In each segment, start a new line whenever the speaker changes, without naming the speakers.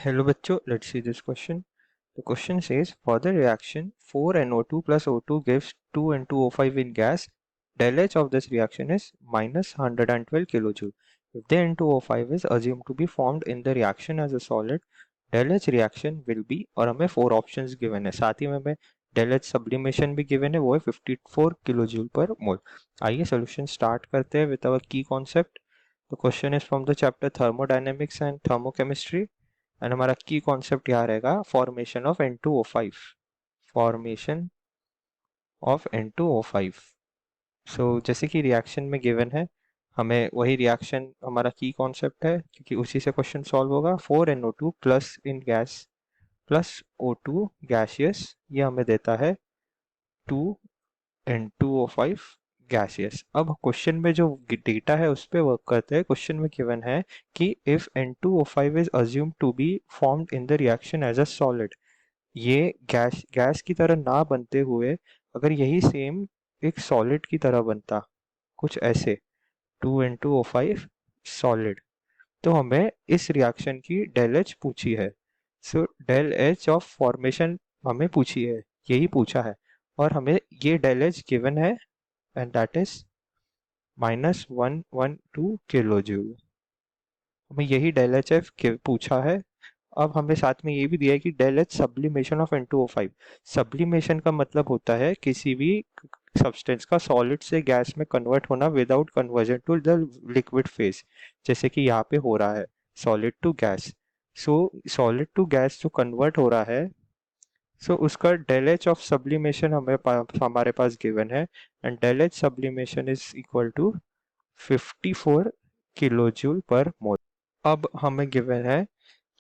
Hello बच्चों, let's see this question. The question says for the reaction 4NO2 plus O2 gives 2N2O5 in gas. Del H of this reaction is minus 112 kilojoule. If the N2O5 is assumed to be formed in the reaction as a solid, del H reaction will be, और हमें 4 options given है, साथ ही में हमें del H sublimation भी given है, वो है 54 किलोजूल पर मोल. आइए solution start करते हैं with our key concept. The question is from the chapter thermodynamics and thermochemistry. And हमारा की कॉन्सेप्ट यहाँ रहेगा formation of N2O5. Formation of N2O5. सो जैसे कि रिएक्शन में गिवन है, हमें वही रिएक्शन हमारा की कॉन्सेप्ट है क्योंकि उसी से क्वेश्चन सॉल्व होगा. 4NO2 प्लस इन गैस प्लस O2 गैसियस, ये हमें देता है 2N2O5 गैसियस. अब क्वेश्चन में जो डेटा है उस पर वर्क करते हैं. क्वेश्चन में गिवन है कि if N2O5 is assumed to be formed in the reaction as a solid, ये गैस की तरह ना बनते हुए अगर यही सेम एक सॉलिड की तरह बनता, कुछ ऐसे 2N2O5 सॉलिड, तो हमें इस रिएक्शन की डेल एच पूछी है. So del H of formation हमें पूछी है, यही पूछा है, और हमें ये डेल एच गिवन है and that is minus 112 kilo joule. हमें यही डेल एच एफ पूछा है. अब हमें साथ में ये भी दिया है कि del H sublimation of N2O5. Sublimation का मतलब होता है किसी भी सब्सटेंस का सॉलिड से गैस में कन्वर्ट होना without conversion to the liquid phase, जैसे कि यहाँ पे हो रहा है solid to gas. So solid to gas जो कन्वर्ट हो रहा है, सो उसका डेल एच ऑफ सब्लिमेशन हमारे पास गिवन है and del H sublimation is equal to 54 kilo joule per mole. अब हमें गिवन है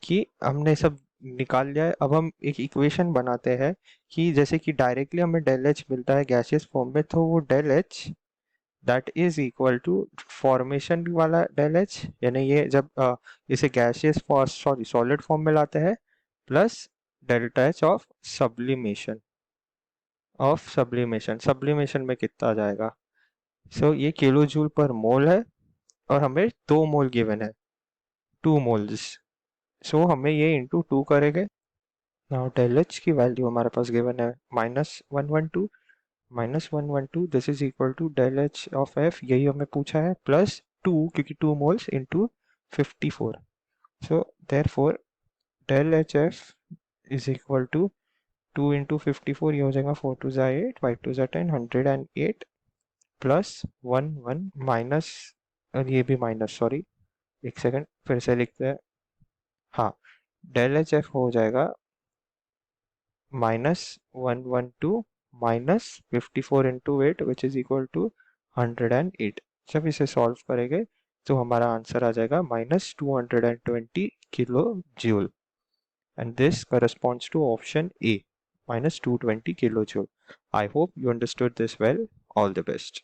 कि हमने सब निकाल लिया है. अब हम एक इक्वेशन बनाते हैं कि जैसे कि डायरेक्टली हमें डेल एच मिलता है गैसियस फॉर्म में, तो वो del H that is equal to formation वाला डेल एच, यानी ये जब इसे गैसियस सॉरी सॉलिड फॉर्म में लाते हैं, plus delta H of sublimation. Sublimation में कितना आ जाएगा. सो ये किलो जूल पर मोल है और हमें 2 मोल गिवन है, 2 मोल्स. सो हमें ये इंटू 2 करेंगे. नाउ डेल एच की वैल्यू हमारे पास गिवन है -112 this is equal to del H of F, यही हमें पूछा है, प्लस 2 क्योंकि 2 moles into 54. So therefore del H F is equal to 2 into 54, ये हो जाएगा 4 टू ज़ा 8, 5 टू ज़ा 10, 108 प्लस 1 माइनस, और ये भी माइनस, सॉरी एक सेकंड फिर से लिखते हैं. हाँ, डेल एच एफ हो जाएगा -112 minus 54 into 8 which is equal to 108. जब इसे सॉल्व करेंगे तो हमारा आंसर आ जाएगा -220 kilo joule, and this corresponds to option A, -220 kilojoule. I hope you understood this well. All the best.